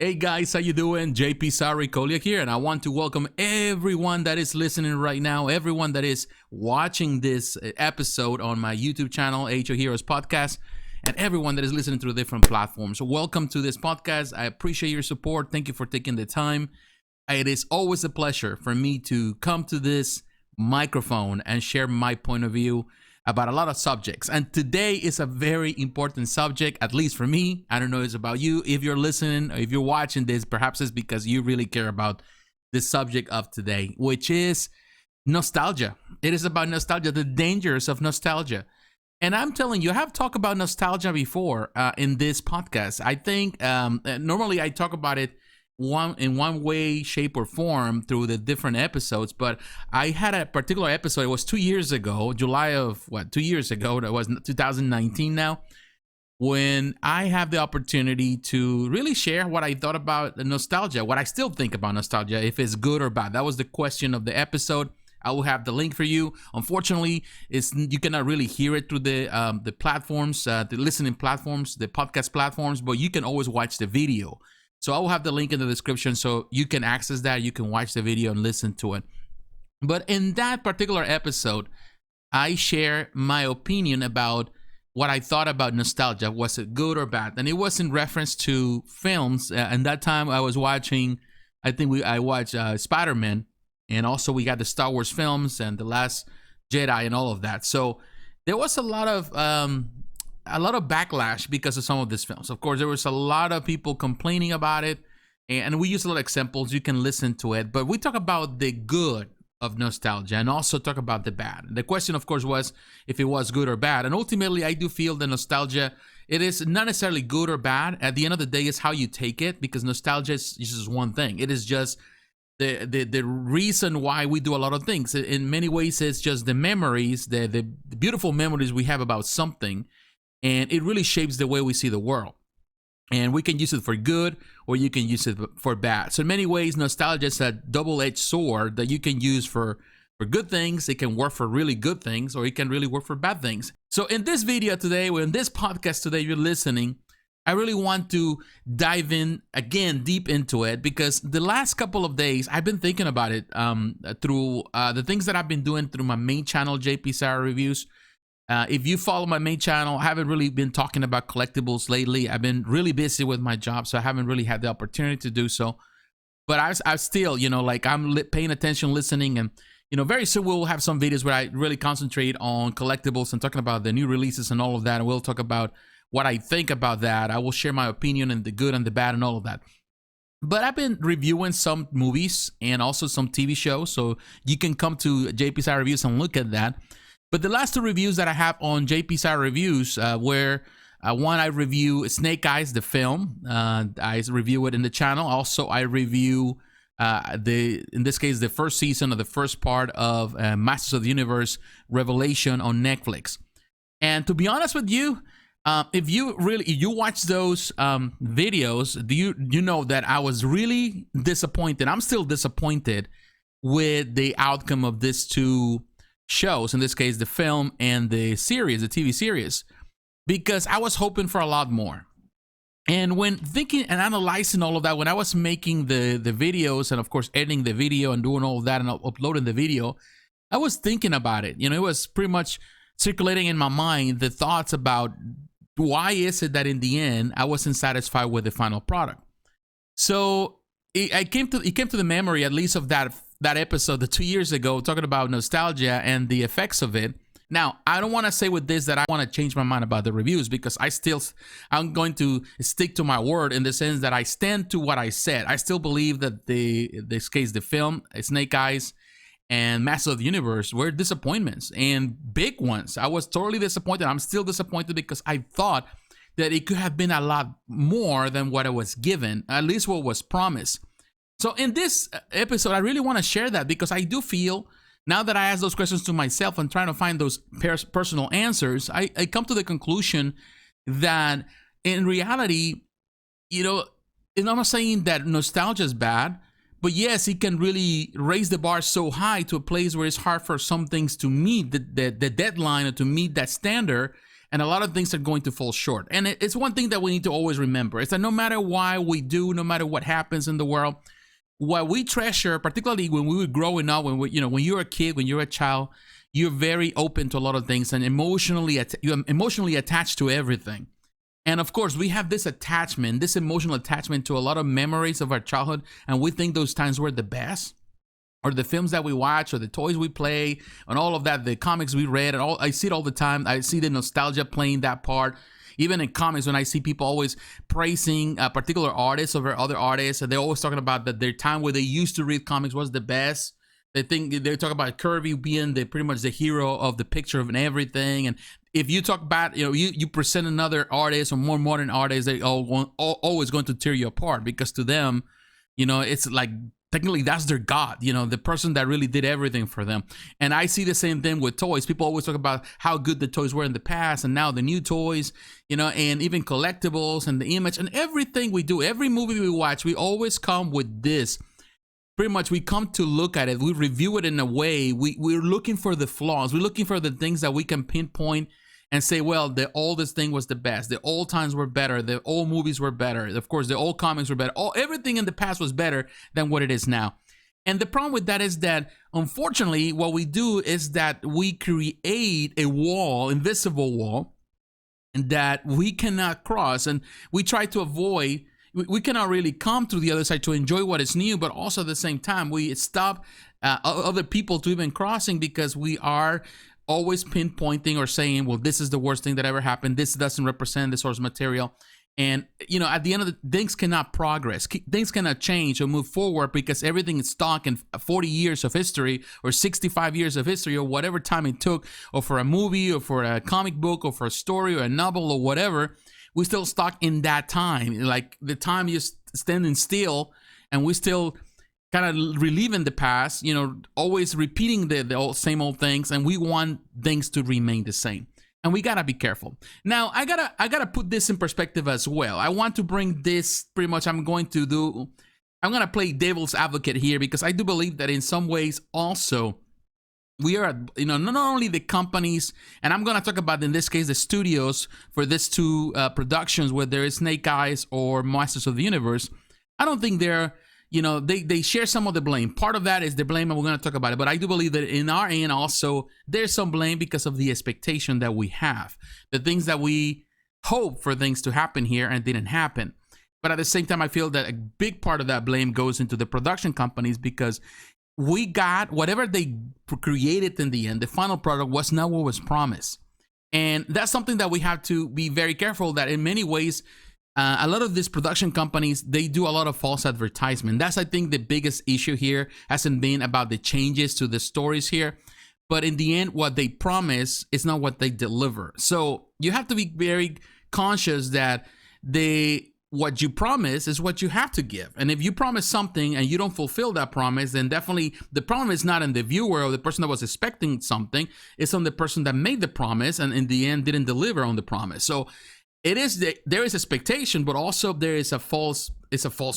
Hey guys, how you doing? JP Sarricolea here, and I want to welcome everyone that is listening right now, everyone that is watching this episode on my YouTube channel, Age of Heroes Podcast, and everyone that is listening through different platforms. So welcome to this podcast. I appreciate your support. Thank you for taking the time. It is always a pleasure for me to come to this microphone and share my point of view about a lot of subjects. And today is a very important subject, at least for me. I don't know if it's about you. If you're listening or if you're watching this, perhaps it's because you really care about the subject of today, which is nostalgia. It is about nostalgia, the dangers of nostalgia. And I'm telling you, I have talked about nostalgia before in this podcast. I think normally I talk about it in one way, shape, or form through the different episodes, but I had a particular episode. It was 2 years ago, July of 2 years ago. That was 2019 now, when I have the opportunity to really share what I thought about nostalgia, what I still think about nostalgia, if it's good or bad. That was the question of the episode. I will have the link for you. Unfortunately, you cannot really hear it through the platforms, the listening platforms, the podcast platforms, but you can always watch the video. So I will have the link in the description so you can access that. You can watch the video and listen to it. But in that particular episode, I share my opinion about what I thought about nostalgia. Was it good or bad? And it was in reference to films. And that time I was watching, I watched Spider-Man. And also we got the Star Wars films and The Last Jedi and all of that. So there was a lot of backlash because of some of these films. Of course, there was a lot of people complaining about it, and we use a lot of examples. You can listen to it, but we talk about the good of nostalgia and also talk about the bad. The question, of course, was if it was good or bad. And ultimately, I do feel that nostalgia, it is not necessarily good or bad. At the end of the day, it's how you take it, because nostalgia is just one thing. It is just the reason why we do a lot of things. In many ways, it's just the memories, the beautiful memories we have about something. And it really shapes the way we see the world. And we can use it for good, or you can use it for bad. So in many ways, nostalgia is a double-edged sword that you can use for good things. It can work for really good things, or it can really work for bad things. So in this video today, or in this podcast today, you're listening, I really want to dive in again, deep into it, because the last couple of days, I've been thinking about it through the things that I've been doing through my main channel, JP Sarricolea Reviews. If you follow my main channel, I haven't really been talking about collectibles lately. I've been really busy with my job, so I haven't really had the opportunity to do so. But I still, I'm paying attention, listening, and, very soon we'll have some videos where I really concentrate on collectibles and talking about the new releases and all of that. And we'll talk about what I think about that. I will share my opinion and the good and the bad and all of that. But I've been reviewing some movies and also some TV shows, so you can come to JP Sarricolea Reviews and look at that. But the last two reviews that I have on JP Sarricolea Reviews, where one I review Snake Eyes, the film. I review it in the channel. Also, I review in this case, the first season of the first part of Masters of the Universe Revelation on Netflix. And to be honest with you, if you watch those videos, you know that I was really disappointed. I'm still disappointed with the outcome of these two shows, in this case the film and the series, the TV series, because I was hoping for a lot more. And when thinking and analyzing all of that, when I was making the videos and of course editing the video and doing all of that and uploading the video, I was thinking about it. It was pretty much circulating in my mind the thoughts about why is it that in the end I wasn't satisfied with the final product. So it came to the memory, at least, of that episode 2 years ago, talking about nostalgia and the effects of it. Now, I don't want to say with this that I want to change my mind about the reviews, because I'm going to stick to my word, in the sense that I stand to what I said. I still believe that this case, the film, Snake Eyes, and Masters of the Universe were disappointments, and big ones. I was totally disappointed. I'm still disappointed because I thought that it could have been a lot more than what it was given, at least what was promised. So in this episode, I really want to share that, because I do feel, now that I ask those questions to myself and trying to find those personal answers, I come to the conclusion that in reality, I'm not saying that nostalgia is bad, but yes, it can really raise the bar so high to a place where it's hard for some things to meet the deadline, or to meet that standard. and a lot of things are going to fall short. And it's one thing that we need to always remember. It's that no matter why we do, no matter what happens in the world, what we treasure, particularly when we were growing up, when you're a kid, when you're a child, you're very open to a lot of things and you're emotionally attached to everything. And of course, we have this attachment, this emotional attachment to a lot of memories of our childhood, and we think those times were the best, or the films that we watch, or the toys we play, and all of that, the comics we read, and all. I see it all the time. I see the nostalgia playing that part. Even in comics, when I see people always praising a particular artist over other artists, and they're always talking about that their time where they used to read comics was the best. They talk about Kirby being pretty much the hero of the picture of everything. And if you talk about, you present another artist or more modern artist, they always going to tear you apart, because to them, it's like technically that's their god, the person that really did everything for them. And I see the same thing with toys. People always talk about how good the toys were in the past, and now the new toys, and even collectibles and the image and everything we do, every movie we watch, we always come with this. Pretty much we come to look at it, we review it in a way, we're looking for the flaws, we're looking for the things that we can pinpoint and say, well, the oldest thing was the best, the old times were better, the old movies were better, of course the old comics were better, everything in the past was better than what it is now. And the problem with that is that, unfortunately, what we do is that we create a wall, invisible wall, that we cannot cross, and we try to avoid. We cannot really come to the other side to enjoy what is new, but also at the same time, we stop other people to even crossing, because we are always pinpointing or saying, well, this is the worst thing that ever happened. This doesn't represent the source material. And, at the end of the things cannot progress. Things cannot change or move forward, because everything is stuck in 40 years of history or 65 years of history, or whatever time it took, or for a movie or for a comic book or for a story or a novel or whatever. We're still stuck in that time, like the time you're standing still, and we're still kind of reliving the past, always repeating the same old things, and we want things to remain the same. And we gotta be careful. Now, I gotta put this in perspective as well. I want to bring this, pretty much I'm gonna play devil's advocate here, because I do believe that in some ways also, we are, not only the companies, and I'm going to talk about, in this case, the studios for these two productions, whether it's Snake Eyes or Masters of the Universe. I don't think they're, they share some of the blame. Part of that is the blame, and we're going to talk about it. But I do believe that in our end also, there's some blame because of the expectation that we have. The things that we hope for things to happen here and didn't happen. But at the same time, I feel that a big part of that blame goes into the production companies, because we got whatever they created in the end, the final product was not what was promised. And that's something that we have to be very careful, that in many ways, a lot of these production companies, they do a lot of false advertisement. That's, I think, the biggest issue here. Hasn't been about the changes to the stories here, but in the end, what they promise is not what they deliver. So you have to be very conscious that what you promise is what you have to give. And if you promise something and you don't fulfill that promise, then definitely the problem is not in the viewer or the person that was expecting something. It's on the person that made the promise and in the end didn't deliver on the promise. So there is expectation, but also there is a false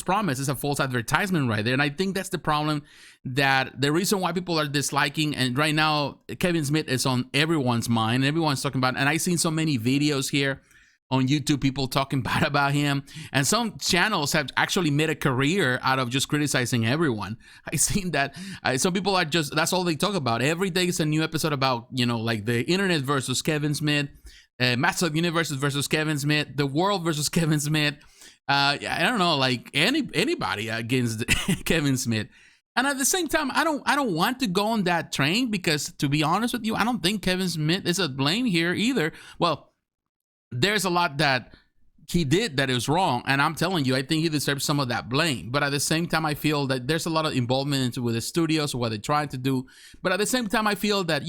promise. It's a false advertisement right there. And I think that's the problem, that the reason why people are disliking, and right now Kevin Smith is on everyone's mind. Everyone's talking about, and I've seen so many videos here on YouTube, people talking bad about him, and some channels have actually made a career out of just criticizing everyone. I've seen that some people are just, that's all they talk about. Every day is a new episode about, like the internet versus Kevin Smith, Masters of the Universe versus Kevin Smith, the world versus Kevin Smith. I don't know, like anybody against Kevin Smith. And at the same time, I don't want to go on that train, because to be honest with you, I don't think Kevin Smith is at blame here either. Well, there's a lot that he did that is wrong, and I'm telling you, I think he deserves some of that blame. But at the same time, I feel that there's a lot of involvement with the studios or what they're trying to do. But at the same time, I feel that,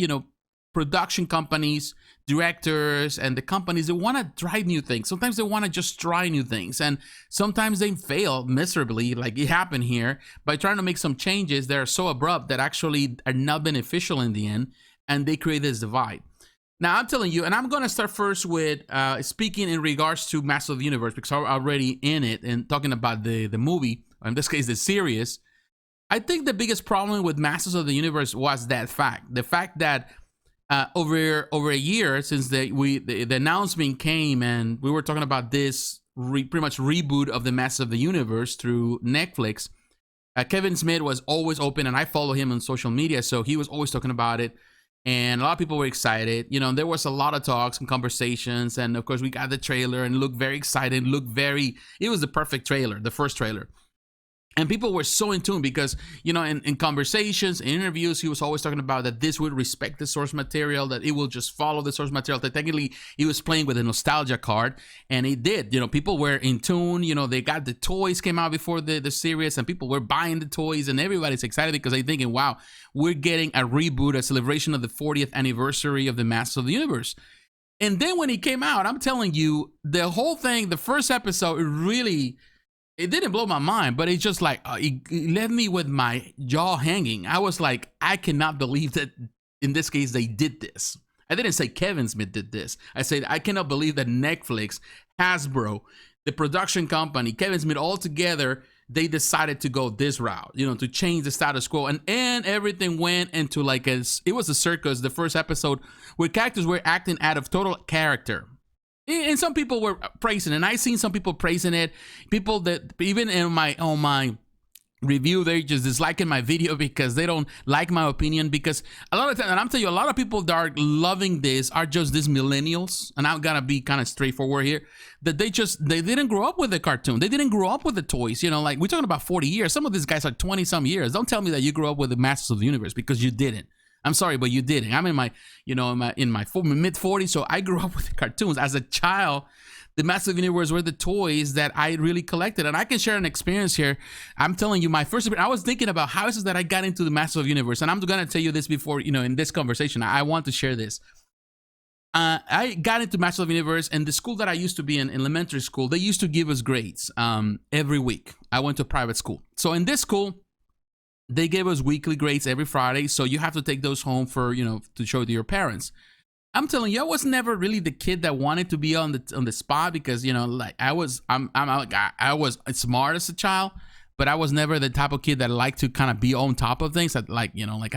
production companies, directors, and the companies, they want to try new things. Sometimes they want to just try new things, and sometimes they fail miserably, like it happened here, by trying to make some changes that are so abrupt that actually are not beneficial in the end, and they create this divide. Now, I'm telling you, and I'm going to start first with speaking in regards to Masters of the Universe, because I'm already in it and talking about the movie, or in this case, the series. I think the biggest problem with Masters of the Universe was that fact. The fact that over a year since the announcement came, and we were talking about this pretty much reboot of the Masters of the Universe through Netflix. Kevin Smith was always open, and I follow him on social media, so he was always talking about it. And a lot of people were excited. There was a lot of talks and conversations. And of course, we got the trailer and looked very excited. It was the perfect trailer, the first trailer. And people were so in tune because, in conversations, in interviews, he was always talking about that this would respect the source material, that it will just follow the source material. That technically, he was playing with a nostalgia card, and it did. People were in tune. They got the toys came out before the series, and people were buying the toys, and everybody's excited because they're thinking, wow, we're getting a reboot, a celebration of the 40th anniversary of the Masters of the Universe. And then when he came out, I'm telling you, the whole thing, the first episode, it didn't blow my mind, but it's just like, it left me with my jaw hanging. I was like, I cannot believe that in this case they did this. I didn't say Kevin Smith did this. I said, I cannot believe that Netflix, Hasbro, the production company, Kevin Smith, all together, they decided to go this route, to change the status quo. And everything went into it was a circus, the first episode, where characters were acting out of total character. And some people were praising it, and I seen some people praising it. People that even on my review, they're just disliking my video because they don't like my opinion. Because a lot of times, and I'm telling you, a lot of people that are loving this are just these millennials, and I'm gonna be kind of straightforward here. That they didn't grow up with the cartoon, they didn't grow up with the toys. We're talking about 40 years. Some of these guys are 20 some years. Don't tell me that you grew up with the Masters of the Universe, because you didn't. I'm sorry, but you didn't. I'm in my mid 40s, so I grew up with the cartoons. As a child, the Masters of the Universe were the toys that I really collected, and I can share an experience here. I'm telling you, my first experience, I was thinking about how is it that I got into the Masters of the Universe, and I'm gonna tell you this before, in this conversation. I want to share this. I got into Masters of the Universe, and the school that I used to be in, elementary school, they used to give us grades every week. I went to private school, so in this school, they gave us weekly grades every Friday, so you have to take those home for, to show to your parents. I'm telling you, I was never really the kid that wanted to be on the spot because, I was smart as a child, but I was never the type of kid that liked to kind of be on top of things. I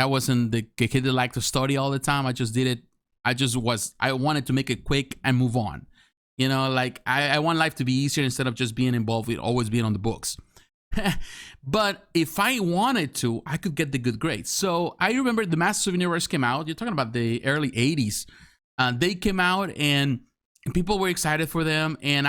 wasn't the kid that liked to study all the time. I just did it. I wanted to make it quick and move on. I want life to be easier instead of just being involved with always being on the books. But if I wanted to, I could get the good grades. So I remember the Masters of the Universe came out. You're talking about the early 80s. They came out and people were excited for them. And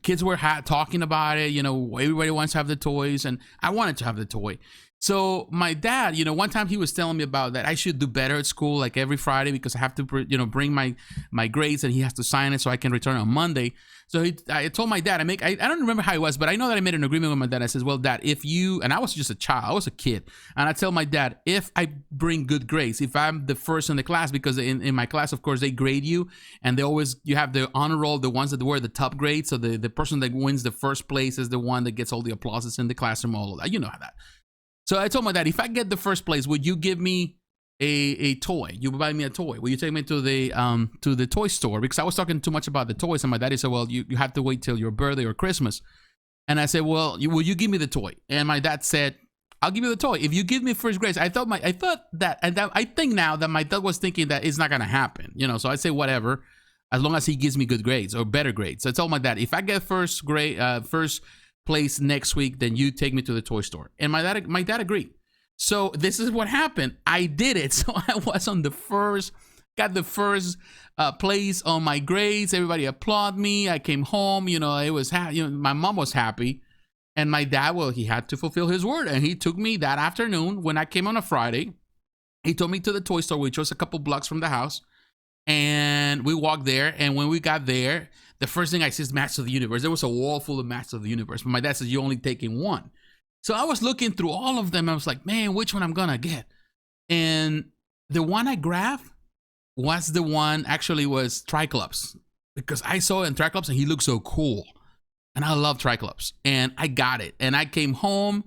kids were talking about it. Everybody wants to have the toys, and I wanted to have the toy. So my dad, one time he was telling me about that I should do better at school, like every Friday, because I have to, bring my grades, and he has to sign it so I can return on Monday. So I told my dad, I don't remember how it was, but I know that I made an agreement with my dad. I says, well, Dad, and I was just a child, I was a kid. And I tell my dad, if I bring good grades, if I'm the first in the class, because in my class, of course, they grade you, and you have the honor roll, the ones that were the top grades. So the person that wins the first place is the one that gets all the applauses in the classroom, all of that. You know how that. So I told my dad, if I get the first place, would you give me a toy? You would buy me a toy. Will you take me to the toy store? Because I was talking too much about the toys, and my daddy said, well, you have to wait till your birthday or Christmas. And I said, well, will you give me the toy? And my dad said, I'll give you the toy if you give me first grades. I think now that my dad was thinking that it's not gonna happen, So I say whatever, as long as he gives me good grades or better grades. So I told my dad, if I get first place next week, then you take me to the toy store. And my dad agreed. So this is what happened. I did it. So I was got the first place on my grades. Everybody applauded me. I came home. It was my mom was happy, and my dad, well, he had to fulfill his word, and he took me that afternoon when I came on a Friday. He took me to the toy store, which was a couple blocks from the house, and we walked there. And when we got there, the first thing I see is Masters of the Universe. There was a wall full of Masters of the Universe, but my dad says, you're only taking one. So I was looking through all of them. I was like, man, which one I'm gonna get? And the one I grabbed was the one, actually was Triclops, because I saw it in Triclops and he looked so cool. And I love Triclops, and I got it. And I came home,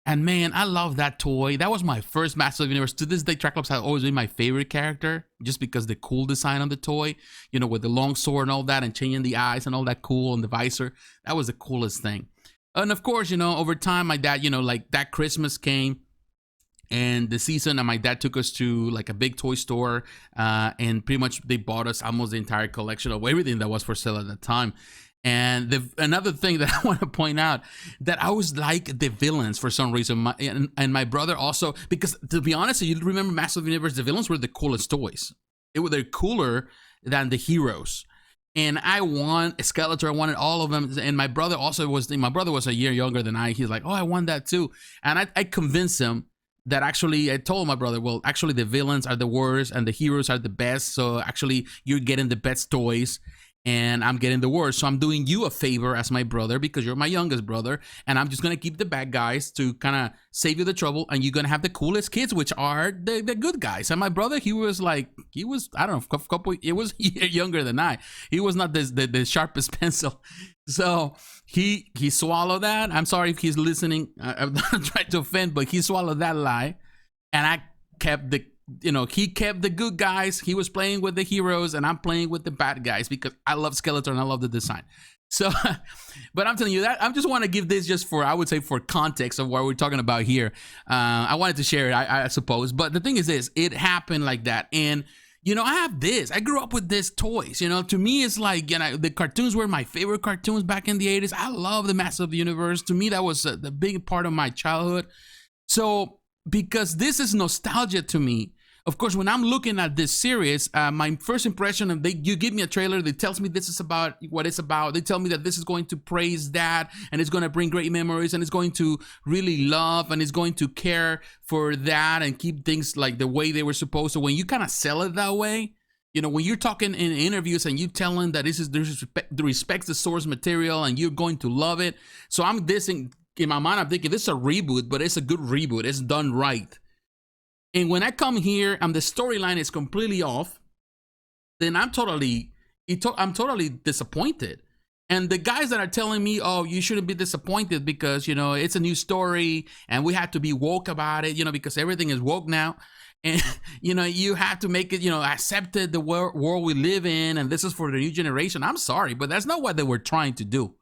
and man, I love that toy. That was my first Master of the Universe. To this day, Triclops has always been my favorite character, just because the cool design on the toy, with the long sword and all that, and changing the eyes and all that cool, and the visor. That was the coolest thing. And of course, over time, my dad, like that Christmas came, And the season, and my dad took us to like a big toy store, and pretty much they bought us almost the entire collection of everything that was for sale at the time. And another thing that I want to point out, that I was like the villains for some reason, and my brother also, because to be honest, you remember Masters of the Universe, the villains were the coolest toys. They're cooler than the heroes. And I want Skeletor, I wanted all of them. And my brother also was a year younger than I. He's like, oh, I want that too. And I convinced him that actually, I told my brother, well, actually the villains are the worst and the heroes are the best. So actually you're getting the best toys and I'm getting the worst. So I'm doing you a favor as my brother because you're my youngest brother. And I'm just going to keep the bad guys to kind of save you the trouble. And you're going to have the coolest kids, which are the good guys. And my brother, he was, I don't know, it was a year younger than I. He was not the sharpest pencil. So he swallowed that. I'm sorry if he's listening. I'm not trying to offend, but he swallowed that lie. And I kept he kept the good guys. He was playing with the heroes and I'm playing with the bad guys because I love Skeletor and I love the design. So, but I'm telling you that I just want to give this just for, I would say, for context of what we're talking about here. I wanted to share it, I suppose. But the thing is this, it happened like that. And I have this. I grew up with these toys. To me, it's like, the cartoons were my favorite cartoons back in the 80s. I love the Masters of the Universe. To me, that was the big part of my childhood. So, because this is nostalgia to me, of course, when I'm looking at this series, my first impression of you give me a trailer that tells me this is about what it's about. They tell me that this is going to praise that and it's going to bring great memories and it's going to really love and it's going to care for that and keep things like the way they were supposed to. When you kind of sell it that way, when you're talking in interviews and you telling that this respects the source material and you're going to love it. So I'm in my mind, I'm thinking this is a reboot, but it's a good reboot. It's done right. And when I come here and the storyline is completely off, then I'm totally disappointed. And the guys that are telling me, oh, you shouldn't be disappointed because, it's a new story and we have to be woke about it, because everything is woke now. And, you have to make it, accept it, the world we live in. And this is for the new generation. I'm sorry, but that's not what they were trying to do.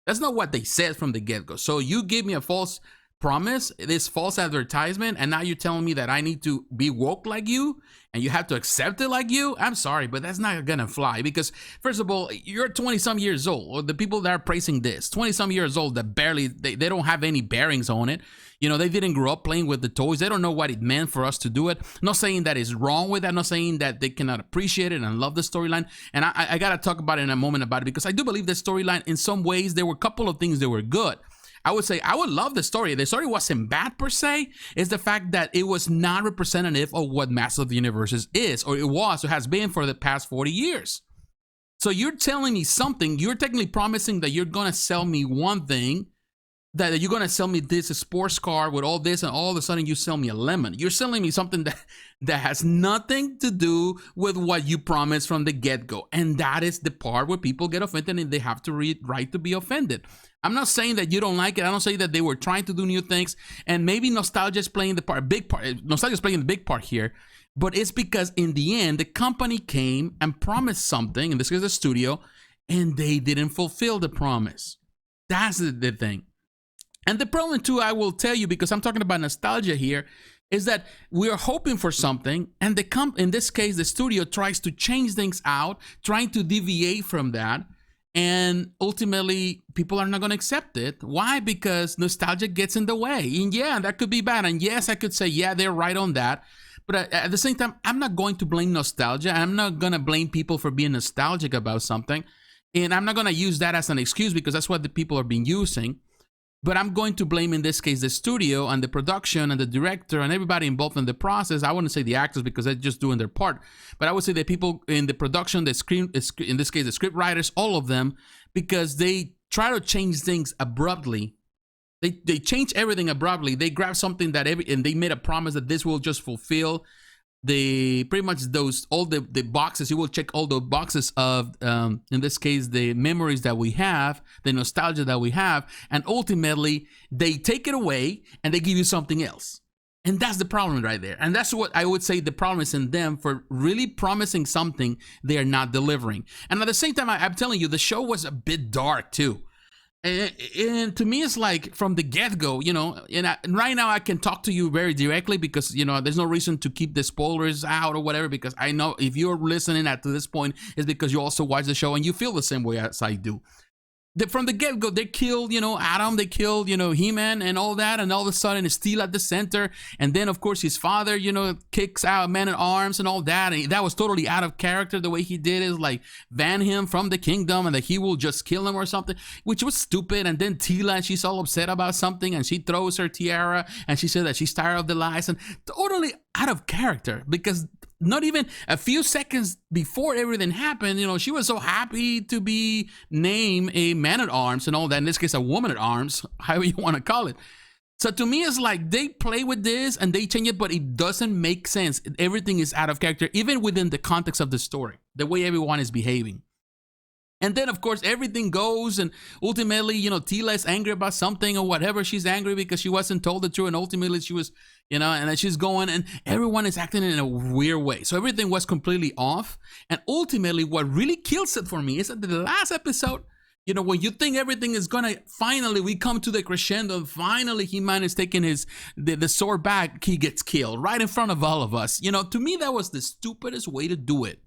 That's not what they said from the get-go. So you give me a false promise, this false advertisement, and now you're telling me that I need to be woke like you and you have to accept it like you. I'm sorry, but that's not gonna fly because first of all, you're 20 some years old, or the people that are praising this 20 some years old that barely they don't have any bearings on it. They didn't grow up playing with the toys. They don't know what it meant for us to do it. I'm not saying that is wrong with that. I'm not saying that they cannot appreciate it and love the storyline. And I gotta talk about it in a moment about it because I do believe the storyline in some ways there were a couple of things that were good. I would say I would love the story. The story wasn't bad per se. It's the fact that it was not representative of what Masters of the Universe is, or it has been for the past 40 years. So you're telling me something. You're technically promising that you're going to sell me one thing, that you're going to sell me this sports car with all this, and all of a sudden you sell me a lemon. You're selling me something that has nothing to do with what you promised from the get-go. And that is the part where people get offended and they have to right to be offended. I'm not saying that you don't like it. I don't say that they were trying to do new things. And maybe nostalgia is playing nostalgia is playing the big part here. But it's because in the end, the company came and promised something, in this case the studio, and they didn't fulfill the promise. That's the thing. And the problem too, I will tell you, because I'm talking about nostalgia here, is that we're hoping for something, and in this case, the studio tries to change things out, trying to deviate from that, and ultimately, people are not going to accept it. Why? Because nostalgia gets in the way. And yeah, that could be bad. And yes, I could say, yeah, they're right on that. But at the same time, I'm not going to blame nostalgia. I'm not going to blame people for being nostalgic about something. And I'm not going to use that as an excuse because that's what the people are being using. But I'm going to blame, in this case, the studio and the production and the director and everybody involved in the process. I wouldn't say the actors because they're just doing their part. But I would say the people in the production, in this case, the script writers, all of them, because they try to change things abruptly. They change everything abruptly. They grab something and they made a promise that this will just fulfill pretty much all the boxes. You will check all the boxes of in this case the memories that we have, the nostalgia that we have, and ultimately they take it away and they give you something else. And that's the problem right there. And that's what I would say the problem is in them for really promising something they are not delivering. And at the same time, I'm telling you, the show was a bit dark too. And to me, it's like from the get-go, and right now I can talk to you very directly because, there's no reason to keep the spoilers out or whatever, because I know if you're listening to this point, it's because you also watch the show and you feel the same way as I do. From the get-go, they killed, Adam, they killed, He-Man and all that, and all of a sudden it's Teela at the center, and then, of course, his father, kicks out Man-at-Arms and all that, and that was totally out of character. The way he did is like ban him from the kingdom and that he will just kill him or something, which was stupid. And then Teela, she's all upset about something, and she throws her tiara, and she said that she's tired of the lies, and totally out of character, because not even a few seconds before everything happened, she was so happy to be named a Man-at-Arms and all that. In this case, a Woman-at-Arms, however you want to call it. So to me, it's like they play with this and they change it, but it doesn't make sense. Everything is out of character, even within the context of the story, the way everyone is behaving. And then, of course, everything goes, and ultimately, Teela is angry about something or whatever. She's angry because she wasn't told the truth, and ultimately she was, and then she's going, and everyone is acting in a weird way. So everything was completely off. And ultimately, what really kills it for me is that the last episode, when you think everything is gonna finally, we come to the crescendo, and finally He-Man is taking the sword back, he gets killed right in front of all of us. To me, that was the stupidest way to do it.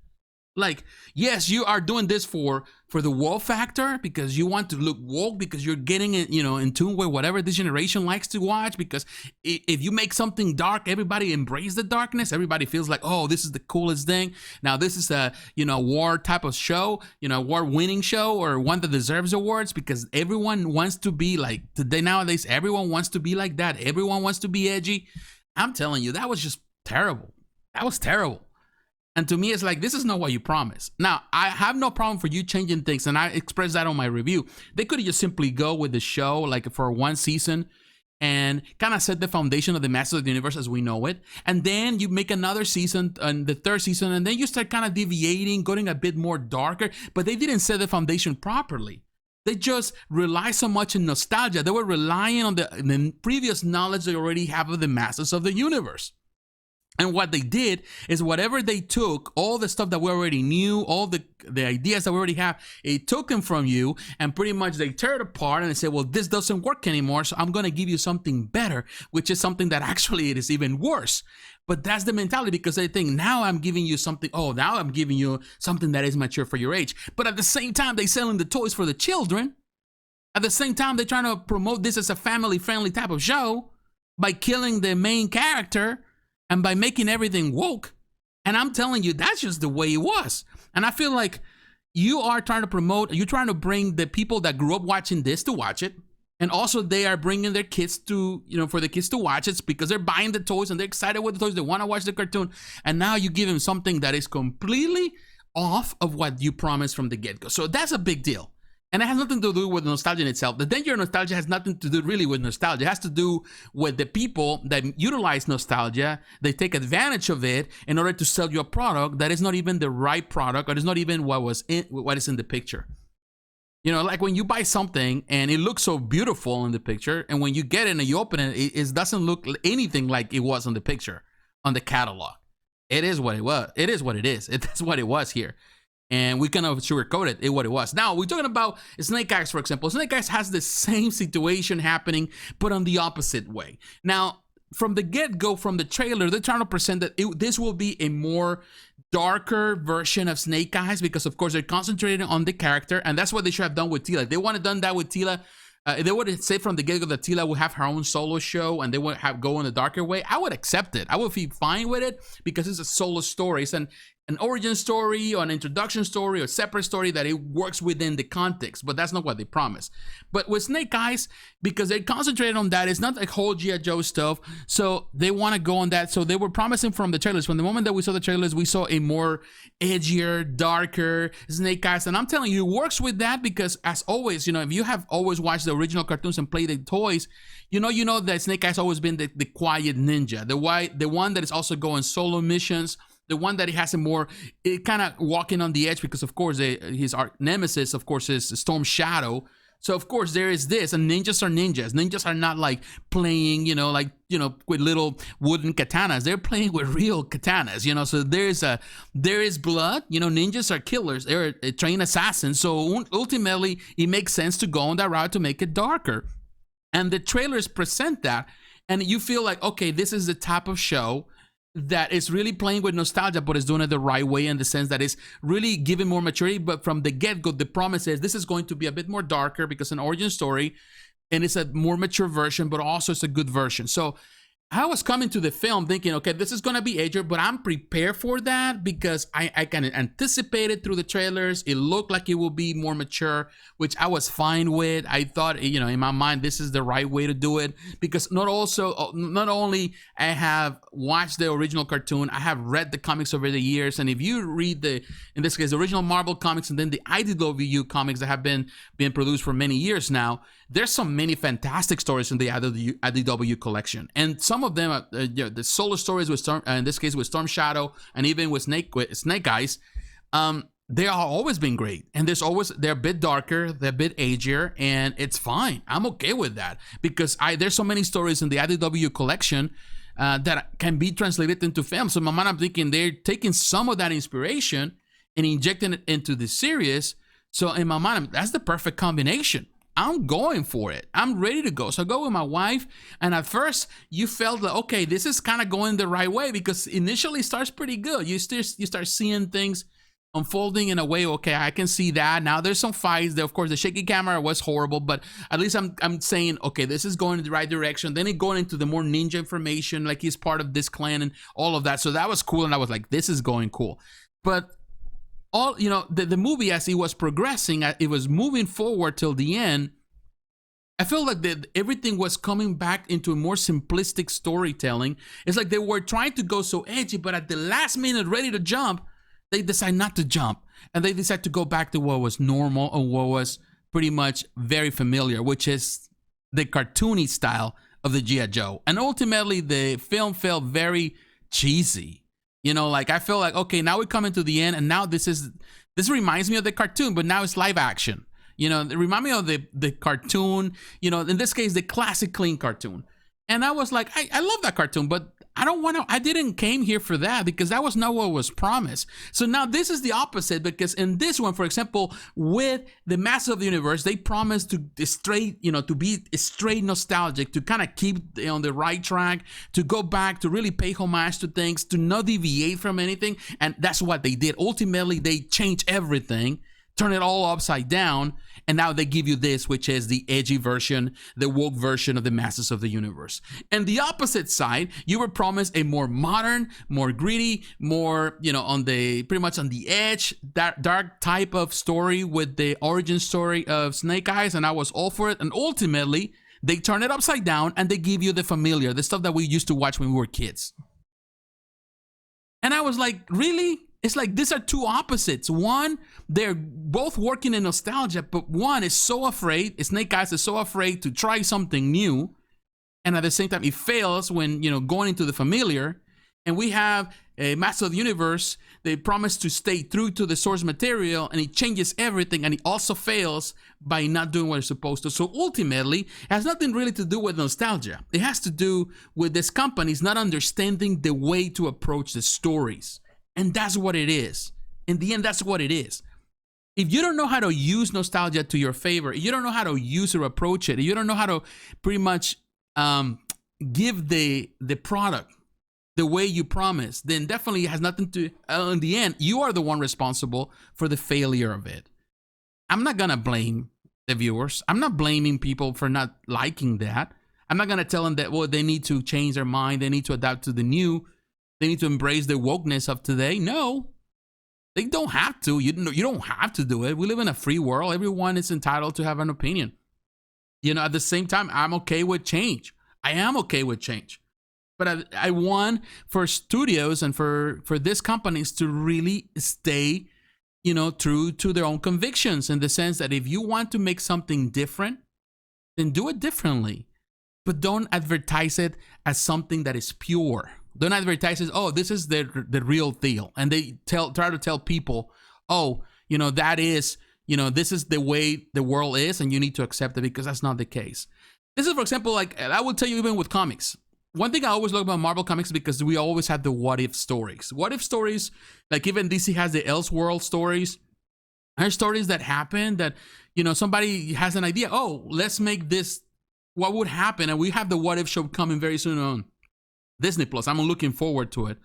Like, yes, you are doing this for the woke factor, because you want to look woke, because you're getting it, in tune with whatever this generation likes to watch. Because if you make something dark, everybody embrace the darkness. Everybody feels like, oh, this is the coolest thing. Now, this is a, war type of show, award-winning show, or one that deserves awards, because everyone wants to be like, today, nowadays, everyone wants to be like that. Everyone wants to be edgy. I'm telling you, that was just terrible. That was terrible. And to me, it's like, this is not what you promised. Now, I have no problem for you changing things, and I expressed that on my review. They could just simply go with the show, like for one season, and kind of set the foundation of the Masters of the Universe as we know it. And then you make another season, and the third season, and then you start kind of deviating, going a bit more darker. But they didn't set the foundation properly. They just rely so much on nostalgia. They were relying on the previous knowledge they already have of the Masters of the Universe. And what they did is whatever they took, all the stuff that we already knew, all the ideas that we already have, it took them from you, and pretty much they tear it apart and they say, well, this doesn't work anymore, so I'm going to give you something better, which is something that actually it is even worse. But that's the mentality, because they think, now I'm giving you something, now I'm giving you something that is mature for your age. But at the same time, they're selling the toys for the children. At the same time, they're trying to promote this as a family-friendly type of show by killing the main character and by making everything woke. And I'm telling you, that's just the way it was. And I feel like you are trying to promote, you're trying to bring the people that grew up watching this to watch it. And also they are bringing their kids to, for the kids to watch it, because they're buying the toys and they're excited with the toys. They want to watch the cartoon. And now you give them something that is completely off of what you promised from the get-go. So that's a big deal. And it has nothing to do with nostalgia in itself. The danger of nostalgia has nothing to do really with nostalgia. It has to do with the people that utilize nostalgia. They take advantage of it in order to sell you a product that is not even the right product, or is not even what is in the picture. Like when you buy something and it looks so beautiful in the picture, and when you get it and you open it, it doesn't look anything like it was on the picture, on the catalog. It is what it was. It is what it is. That's what it was here. And we kind of sugarcoat it what it was. Now, we're talking about Snake Eyes, for example. Snake Eyes has the same situation happening, but on the opposite way. Now, from the get-go, from the trailer, they're trying to present that this will be a more darker version of Snake Eyes, because, of course, they're concentrating on the character, and that's what they should have done with Teela. If they would have done that with Teela, if they would have said from the get-go that Teela would have her own solo show and they would have go in a darker way, I would accept it. I would be fine with it, because it's a solo story. It's an origin story, or an introduction story, or a separate story that it works within the context. But that's not what they promised. But with Snake Eyes, because they concentrated on that, it's not like whole G.I. Joe stuff. So they want to go on that. So they were promising from the trailers. From the moment that we saw the trailers, we saw a more edgier, darker Snake Eyes. And I'm telling you, it works with that, because as always, if you have always watched the original cartoons and played the toys, you know that Snake Eyes always been the quiet ninja, the one that is also going solo missions, the one that he has it kind of walking on the edge, because of course his nemesis, of course, is Storm Shadow, So of course there is this, and ninjas are ninjas. Ninjas are not like playing, with little wooden katanas. They're playing with real katanas, So there is blood. Ninjas are killers. They're trained assassins. So ultimately, it makes sense to go on that route to make it darker. And the trailers present that, and you feel like, okay, this is the type of show that is really playing with nostalgia, but is doing it the right way, in the sense that it's really giving more maturity. But from the get-go, the promise is this is going to be a bit more darker because an origin story, and it's a more mature version, but also it's a good version. So I was coming to the film thinking, okay, this is going to be ager, but I'm prepared for that because I kind of anticipated through the trailers. It looked like it will be more mature, which I was fine with. I thought, in my mind, this is the right way to do it, because not only I have watched the original cartoon, I have read the comics over the years. And if you read in this case, the original Marvel comics and then the IDW comics that have been produced for many years now, there's so many fantastic stories in the IDW collection. And some of them, the solo stories with in this case with Storm Shadow, and even with Snake Eyes, they are always been great. And they're a bit darker, they're a bit agier, and it's fine. I'm okay with that, because there's so many stories in the IDW collection that can be translated into film. So in my mind, I'm thinking they're taking some of that inspiration and injecting it into the series. So in my mind, that's the perfect combination. I'm going for it. I'm ready to go. So I go with my wife, and at first you felt like, okay, this is kind of going the right way, because initially it starts pretty good. You start seeing things unfolding in a way, okay, I can see that. Now there's some fights. Of course, the shaky camera was horrible, but at least I'm saying, okay, this is going in the right direction. Then it going into the more ninja information, like he's part of this clan and all of that. So that was cool, and I was like, this is going cool. But the movie, as it was progressing, it was moving forward till the end. I felt like everything was coming back into a more simplistic storytelling. It's like they were trying to go so edgy, but at the last minute, ready to jump, they decide not to jump, and they decide to go back to what was normal and what was pretty much very familiar, which is the cartoony style of the G.I. Joe. And ultimately, the film felt very cheesy. I feel like, okay, now we're coming to the end, and now this reminds me of the cartoon, but now it's live action. It reminds me of the cartoon, in this case, the classic clean cartoon. And I was like, I love that cartoon, but I didn't came here for that, because that was not what was promised. So now this is the opposite, because in this one, for example, with the Masters of the Universe, they promised to be straight nostalgic, to kind of keep on the right track, to go back, to really pay homage to things, to not deviate from anything. And that's what they did. Ultimately, they changed everything, turn it all upside down, and now they give you this, which is the edgy version, the woke version of the Masters of the Universe. And the opposite side, you were promised a more modern, more gritty, more, pretty much on the edge, that dark type of story with the origin story of Snake Eyes, and I was all for it. And ultimately, they turn it upside down, and they give you the familiar, the stuff that we used to watch when we were kids. And I was like, really? It's like these are two opposites. One, they're both working in nostalgia, but one is so afraid, Snake Eyes is so afraid to try something new, and at the same time, it fails when, going into the familiar. And we have a Master of the Universe, they promise to stay true to the source material, and it changes everything, and it also fails by not doing what it's supposed to. So ultimately, it has nothing really to do with nostalgia. It has to do with these companies not understanding the way to approach the stories. And that's what it is. In the end, that's what it is. If you don't know how to use nostalgia to your favor, if you don't know how to use or approach it, if you don't know how to pretty much give the product the way you promised, then definitely it has nothing to, in the end, you are the one responsible for the failure of it. I'm not going to blame the viewers. I'm not blaming people for not liking that. I'm not going to tell them that, well, they need to change their mind. They need to adapt to the new. They need to embrace the wokeness of today. No, they don't have to. You don't have to do it. We live in a free world. Everyone is entitled to have an opinion. At the same time, I'm okay with change. I am okay with change. But I want for studios and for these companies to really stay, true to their own convictions, in the sense that if you want to make something different, then do it differently. But don't advertise it as something that is pure. Don't advertise it, oh, this is the real deal. And they try to tell people, oh, that is, this is the way the world is and you need to accept it, because that's not the case. This is, for example, like I will tell you, even with comics. One thing I always love about Marvel Comics, because we always have the what if stories. What if stories, like even DC has the Elseworld stories. There's stories that happen that, somebody has an idea. Oh, let's make this, what would happen? And we have the what if show coming very soon on Disney Plus. I'm looking forward to it.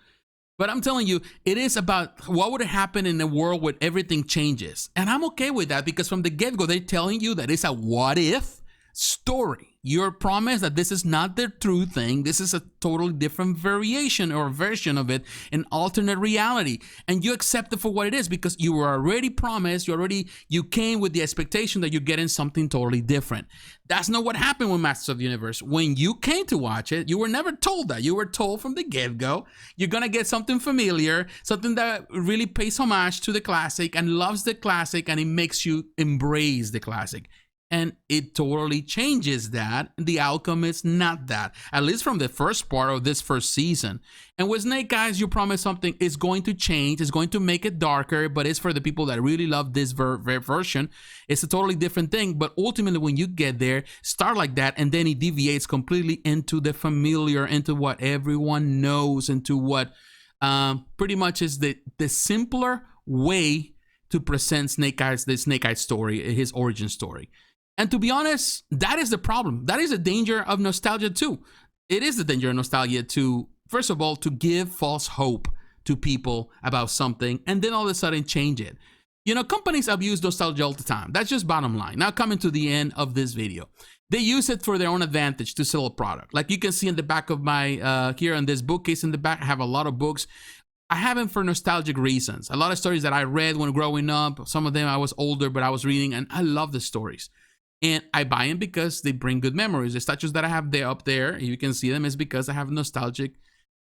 But I'm telling you, it is about what would happen in a world where everything changes. And I'm okay with that, because from the get-go, they're telling you that it's a what if story. You're promised that this is not the true thing. This is a totally different variation or version of it, an alternate reality. And you accept it for what it is, because you were already promised, you came with the expectation that you're getting something totally different. That's not what happened with Masters of the Universe. When you came to watch it, you were never told that. You were told from the get-go, you're going to get something familiar, something that really pays homage to the classic and loves the classic, and it makes you embrace the classic. And it totally changes that. The outcome is not that, at least from the first part of this first season. And with Snake Eyes, you promise something is going to change. It's going to make it darker, but it's for the people that really love this version. It's a totally different thing. But ultimately, when you get there, start like that, and then it deviates completely into the familiar, into what everyone knows, into what pretty much is the simpler way to present Snake Eyes, the Snake Eyes story, his origin story. And to be honest, that is the problem. That is the danger of nostalgia too. It is the danger of nostalgia to, first of all, to give false hope to people about something and then all of a sudden change it. Companies abuse nostalgia all the time. That's just bottom line. Now coming to the end of this video. They use it for their own advantage to sell a product. Like you can see in the back of my, here on this bookcase in the back, I have a lot of books. I have them for nostalgic reasons. A lot of stories that I read when growing up. Some of them I was older, but I was reading, and I love the stories. And I buy them because they bring good memories. The statues that I have there up there, you can see them, is because I have nostalgic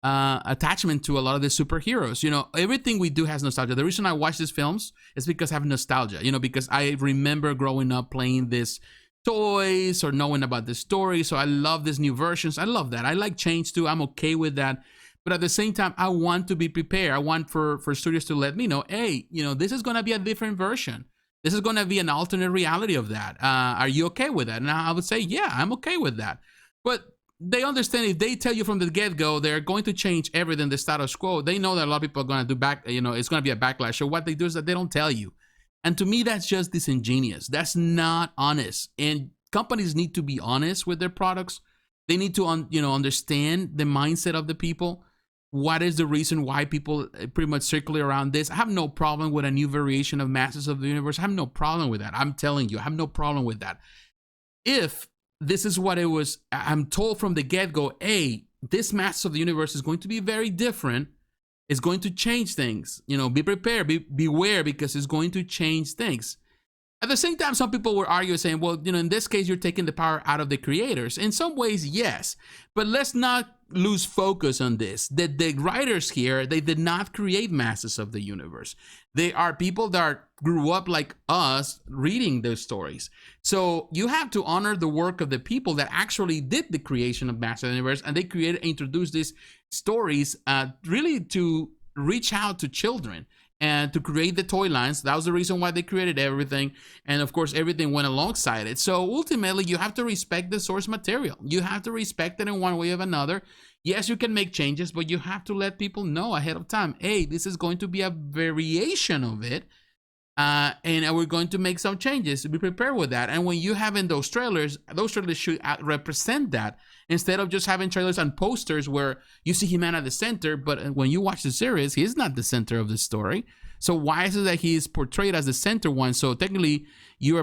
attachment to a lot of the superheroes. Everything we do has nostalgia. The reason I watch these films is because I have nostalgia. Because I remember growing up playing these toys or knowing about the story. So I love these new versions. I love that. I like change too. I'm okay with that. But at the same time, I want to be prepared. I want for studios to let me know, hey, this is going to be a different version. This is going to be an alternate reality of that. Are you okay with that? And I would say, yeah, I'm okay with that. But they understand if they tell you from the get-go they're going to change everything, the status quo, they know that a lot of people are going to do it's going to be a backlash. So what they do is that they don't tell you. And to me, that's just disingenuous. That's not honest. And companies need to be honest with their products. They need to, understand the mindset of the people. What is the reason why people pretty much circulate around this? I have no problem with a new variation of Masters of the Universe. I have no problem with that. I'm telling you, I have no problem with that. If this is what it was, I'm told from the get-go, hey, this Masters of the Universe is going to be very different. It's going to change things. Be prepared, beware, because it's going to change things. At the same time, some people were arguing, saying, well, in this case, you're taking the power out of the creators. In some ways, yes. But let's not lose focus on this. That the writers here, they did not create Masters of the Universe. They are people that grew up like us reading those stories. So you have to honor the work of the people that actually did the creation of Masters of the Universe. And they created and introduced these stories really to reach out to children. And to create the toy lines. That was the reason why they created everything. And of course, everything went alongside it. So ultimately, you have to respect the source material. You have to respect it in one way or another. Yes, you can make changes, but you have to let people know ahead of time, hey, this is going to be a variation of it. And we're going to make some changes. Be prepared with that. And when you have in those trailers should represent that, instead of just having trailers and posters where you see He-Man at the center, but when you watch the series, he's not the center of the story. So why is it that he is portrayed as the center one? So technically, you're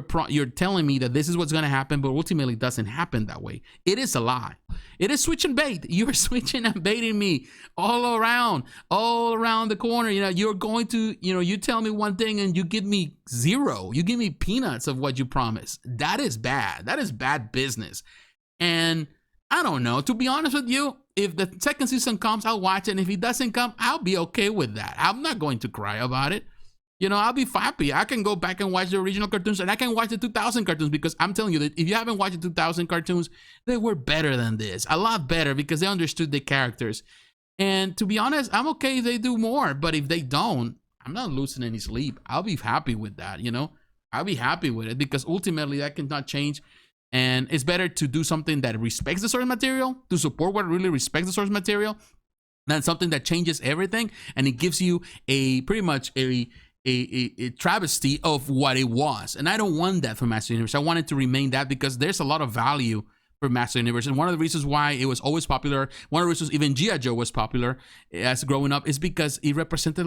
telling me that this is what's going to happen, but ultimately it doesn't happen that way. It is a lie. It is switch and bait. You're switching and baiting me all around the corner. You're going to, you tell me one thing and you give me zero. You give me peanuts of what you promised. That is bad. That is bad business. And I don't know. To be honest with you, if the second season comes, I'll watch it. And if it doesn't come, I'll be okay with that. I'm not going to cry about it. I'll be happy. I can go back and watch the original cartoons, and I can watch the 2000 cartoons, because I'm telling you that if you haven't watched the 2000 cartoons, they were better than this. A lot better, because they understood the characters. And to be honest, I'm okay if they do more. But if they don't, I'm not losing any sleep. I'll be happy with that, I'll be happy with it, because ultimately that cannot change. And it's better to do something that respects the source material, to support what really respects the source material, than something that changes everything and it gives you a pretty much a travesty of what it was. And I don't want that for Master Universe. I want it to remain that, because there's a lot of value for Master Universe. And one of the reasons why it was always popular, one of the reasons even G.I. Joe was popular as growing up, is because it really presented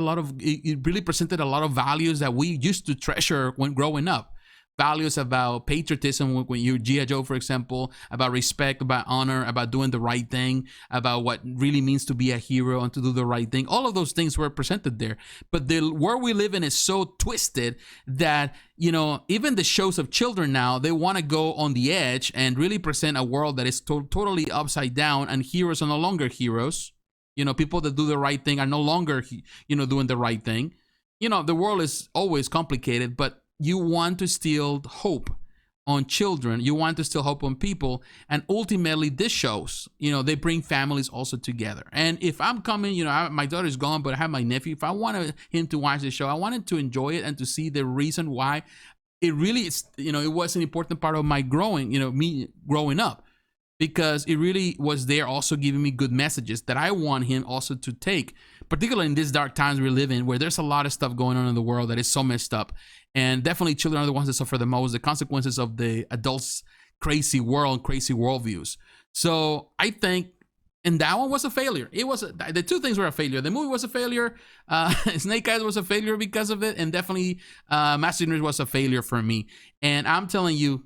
a lot of values that we used to treasure when growing up. Values about patriotism, when you're G.I. Joe, for example, about respect, about honor, about doing the right thing, about what really means to be a hero and to do the right thing. All of those things were presented there. But the world we live in is so twisted that, you know, even the shows of children now, they want to go on the edge and really present a world that is totally upside down, and heroes are no longer heroes. You know, people that do the right thing are no longer, you know, doing the right thing. You know, the world is always complicated, but you want to still hope on children. You want to still hope on people. And ultimately, this shows, you know, they bring families also together. And if I'm coming, you know, my daughter's gone, but I have my nephew. If I wanted him to watch the show, I wanted to enjoy it and to see the reason why it really is, you know, it was an important part of my me growing up. Because it really was there also giving me good messages that I want him also to take, particularly in these dark times we live in, where there's a lot of stuff going on in the world that is so messed up. And definitely children are the ones that suffer the most, the consequences of the adults' crazy world, crazy worldviews. So I think, and that one was a failure. It was, the two things were a failure. The movie was a failure. Snake Eyes was a failure because of it. And definitely Master Universe was a failure for me. And I'm telling you,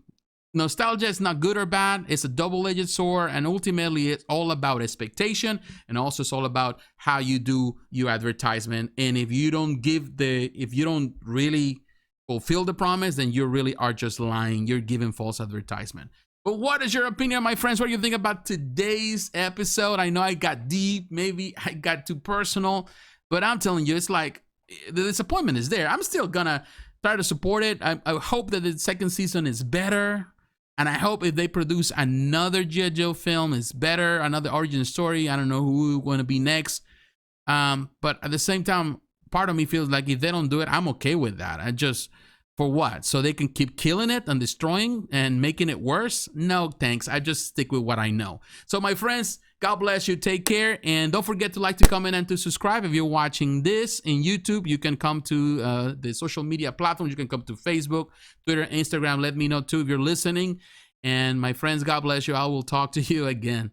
nostalgia is not good or bad. It's a double-edged sword, and ultimately it's all about expectation, and also it's all about how you do your advertisement. And if you don't really fulfill the promise, then you really are just lying. You're giving false advertisement. But what is your opinion, my friends? What do you think about today's episode? I know I got deep, maybe I got too personal, but I'm telling you, it's like the disappointment is there. I'm still gonna try to support it. I hope that the second season is better. And I hope if they produce another G.I. Joe film, it's better, another origin story. I don't know who's going to be next. But at the same time, part of me feels like if they don't do it, I'm okay with that. I just, for what? So they can keep killing it and destroying and making it worse? No, thanks. I just stick with what I know. So my friends, God bless you. Take care. And don't forget to like, to comment, and to subscribe. If you're watching this in YouTube, you can come to the social media platforms. You can come to Facebook, Twitter, Instagram. Let me know too if you're listening. And my friends, God bless you. I will talk to you again.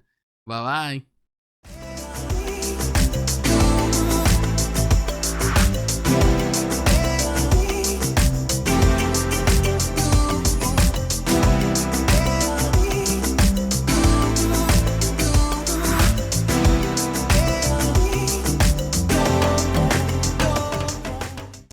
Bye-bye.